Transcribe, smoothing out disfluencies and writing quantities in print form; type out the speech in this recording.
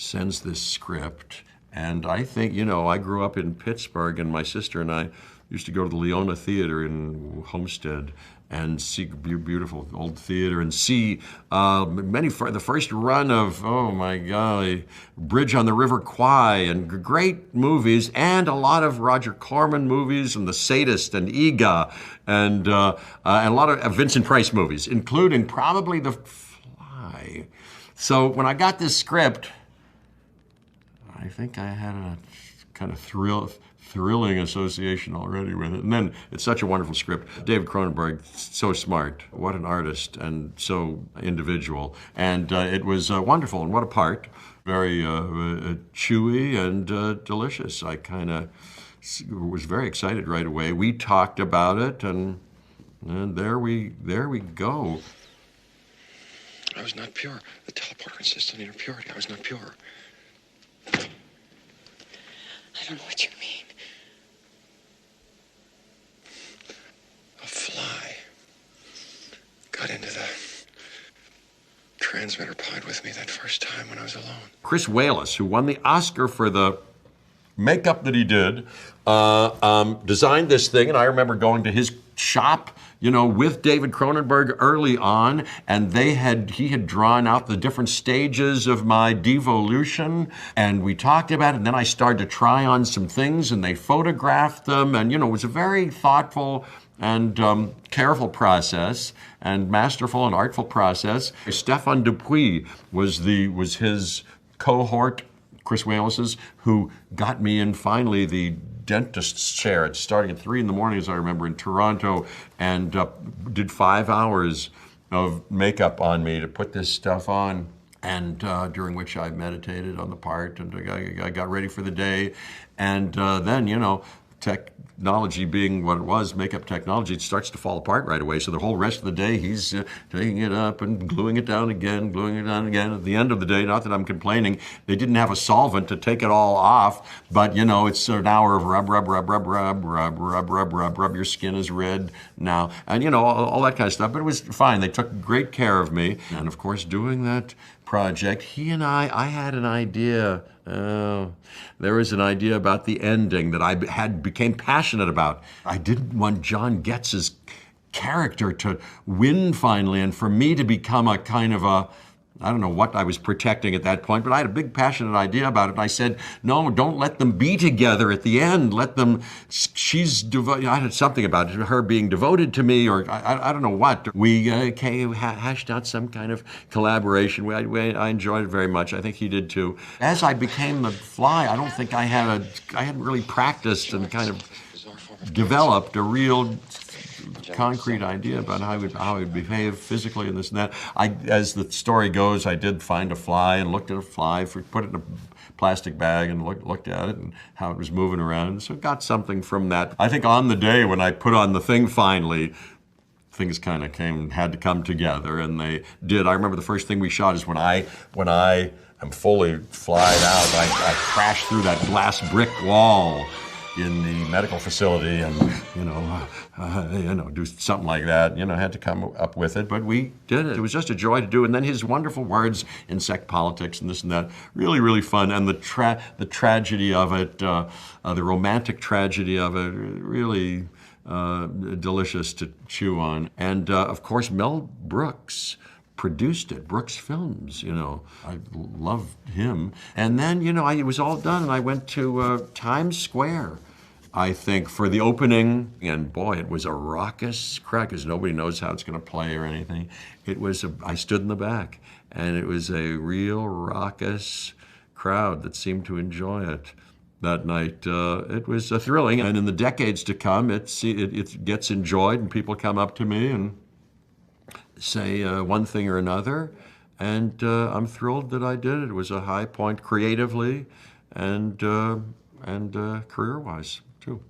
sends this script, and I think, I grew up in Pittsburgh, and my sister and I used to go to the Leona Theater in Homestead and see beautiful old theater and see the first run of, oh my golly, Bridge on the River Kwai and great movies, and a lot of Roger Corman movies and The Sadist and Ega and a lot of Vincent Price movies, including probably The Fly. So when I got this script, I think I had a kind of thrilling association already with it. And then it's such a wonderful script. David Cronenberg, so smart. What an artist and so individual. And it was wonderful. And what a part. Very chewy and delicious. I kind of was very excited right away. We talked about it, and there we go. I was not pure. The teleporter insists on inner purity. I was not pure. I don't know what you mean. A fly got into the transmitter pod with me that first time when I was alone. Chris Walas, who won the Oscar for the makeup that he did, designed this thing, and I remember going to his shop, with David Cronenberg early on, and he had drawn out the different stages of my devolution, and we talked about it, and then I started to try on some things, and they photographed them, and, it was a very thoughtful and careful process, and masterful and artful process. Stefan Dupuis was his cohort, Chris Walas's, who got me in finally the dentist's chair. Starting at 3 a.m, as I remember, in Toronto, and did 5 hours of makeup on me to put this stuff on, and during which I meditated on the part, and I got ready for the day, and then, technology being what it was, makeup technology, it starts to fall apart right away. So the whole rest of the day, he's taking it up and gluing it down again. At the end of the day, not that I'm complaining, they didn't have a solvent to take it all off, but it's an hour of rub. Your skin is red now, and all that kind of stuff. But it was fine. They took great care of me, and of course, doing that project, he and I had an idea. There was an idea about the ending that I became passionate about. I didn't want John Getz's character to win finally, and for me to become a kind of I don't know what I was protecting at that point, but I had a big passionate idea about it. And I said, no, don't let them be together at the end. Let them, she's devoted, I had something about it, her being devoted to me, or I don't know what. We hashed out some kind of collaboration. I enjoyed it very much. I think he did too. As I became the Fly, I don't think I hadn't really practiced and kind of developed a real concrete idea about how he would behave physically and this and that. As the story goes, I did find a fly and looked at a fly, put it in a plastic bag and looked at it and how it was moving around. And so got something from that. I think on the day when I put on the thing finally, things kind of had to come together, and they did. I remember the first thing we shot is when I am fully flyed out, I crashed through that glass brick wall in the medical facility, and do something like that. Had to come up with it, but we did it. It was just a joy to do. And then his wonderful words, insect politics and this and that, really, really fun. And the tragedy of it, the romantic tragedy of it, really delicious to chew on. And of course, Mel Brooks produced it, Brooks Films, I loved him. And then, it was all done, and I went to Times Square, I think, for the opening. And boy, it was a raucous crowd, because nobody knows how it's going to play or anything. I stood in the back, and it was a real raucous crowd that seemed to enjoy it that night. It was thrilling, and in the decades to come, it gets enjoyed, and people come up to me and say one thing or another, and I'm thrilled that I did it. It was a high point creatively and career-wise too.